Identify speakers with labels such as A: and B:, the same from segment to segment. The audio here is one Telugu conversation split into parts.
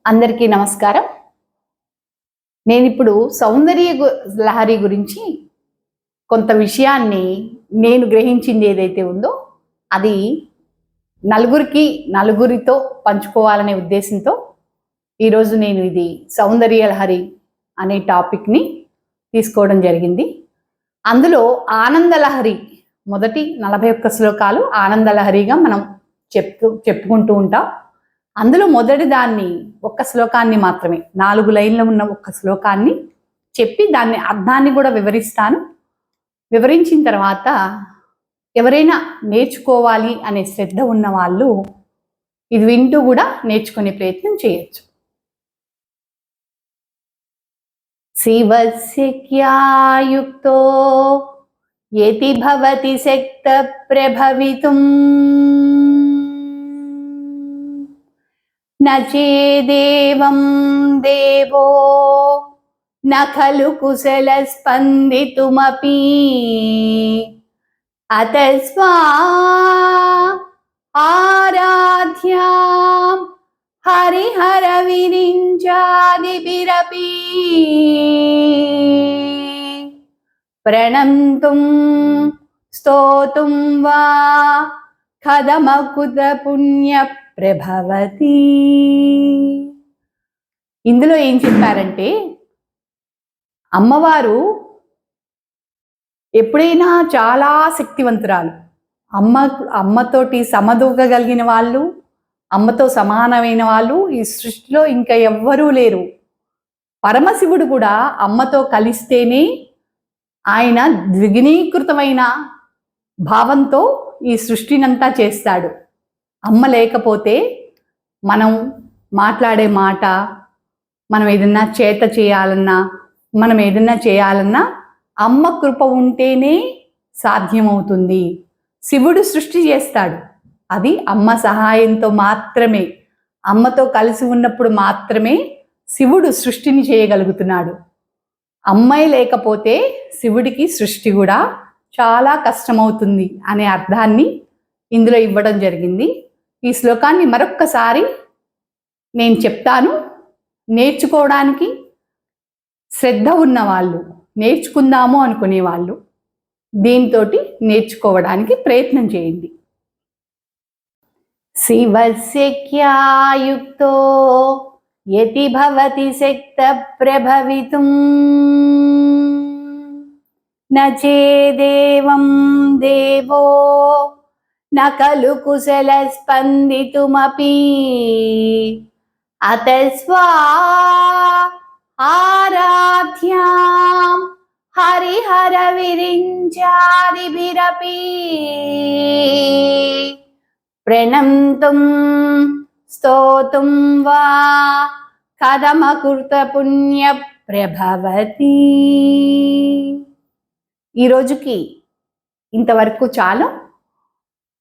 A: అందరికీ నమస్కారం. నేను ఇప్పుడు సౌందర్య లహరి గురించి కొంత విషయాన్ని నేను గ్రహించింది ఏదైతే ఉందో అది నలుగురితో పంచుకోవాలనే ఉద్దేశంతో ఈరోజు నేను ఇది సౌందర్య లహరి అనే టాపిక్ని తీసుకోవడం జరిగింది. అందులో ఆనంద లహరి మొదటి 41 శ్లోకాలు ఆనంద లహరిగా మనం చెప్పుకుంటూ ఉంటాం. అందులో మొదటి దాన్ని ఒక్క శ్లోకాన్ని మాత్రమే 4 లైన్లు ఉన్న ఒక్క శ్లోకాన్ని చెప్పి దాన్ని అర్థాన్ని కూడా వివరిస్తాను. వివరించిన తర్వాత ఎవరైనా నేర్చుకోవాలి అనే శ్రద్ధ ఉన్న వాళ్ళు ఇది వింటూ కూడా నేర్చుకునే ప్రయత్నం చేయొచ్చు. శివస్యక్యాయుక్తో యతి భవతి శక్త ప్రభవితుం न चेदेवं देवो न खलु कुशलस्पन्दितुमपि अतस्वा आराध्यां हरिहरविरिञ्चादिभिरपि प्रणन्तुं स्तोतुं वा कथमकुत पुण्य ప్రభవతి. ఇందులో ఏం చెప్పారంటే అమ్మవారు ఎప్పుడైనా చాలా శక్తివంతురాలు, అమ్మతోటి సమదూగగలిగిన వాళ్ళు, అమ్మతో సమానమైన వాళ్ళు ఈ సృష్టిలో ఇంకా ఎవ్వరూ లేరు. పరమశివుడు కూడా అమ్మతో కలిస్తేనే ఆయన ద్విగుణీకృతమైన భావంతో ఈ సృష్టినంతా చేస్తాడు. అమ్మ లేకపోతే మనం మాట్లాడే మాట, మనం ఏదన్నా చేయాలన్నా అమ్మ కృప ఉంటేనే సాధ్యమవుతుంది. శివుడు సృష్టి చేస్తాడు, అది అమ్మ సహాయంతో మాత్రమే. అమ్మతో కలిసి ఉన్నప్పుడు మాత్రమే శివుడు సృష్టిని చేయగలుగుతున్నాడు. అమ్మాయి లేకపోతే శివుడికి సృష్టి కూడా చాలా కష్టమవుతుంది అనే అర్థాన్ని ఇందులో ఇవ్వడం జరిగింది. ఈ శ్లోకాన్ని మరొక్కసారి నేను చెప్తాను. నేర్చుకోవడానికి శ్రద్ధ ఉన్నవాళ్ళు, నేర్చుకుందాము అనుకునే వాళ్ళు దీంతో నేర్చుకోవడానికి ప్రయత్నం చేయండి. శివస్యక్యాయుక్తో యతి భవతి శక్త ప్రభవితుం న చేదేవం దేవో न खलु कुशलस्पन्दितुमपि अतस्वा आराध्यां हरिहरविरिञ्चादिभिरपि प्रणन्तुं स्तोतुं वा कथमकृत पुण्य ప్రభవతి. ఈ రోజుకి ఇంతవరకు చాలు.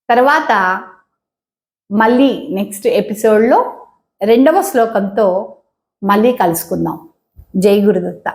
A: తర్వాత మళ్ళీ నెక్స్ట్ ఎపిసోడ్లో 2వ శ్లోకంతో మళ్ళీ కలుసుకుందాం. జై గురుదత్త.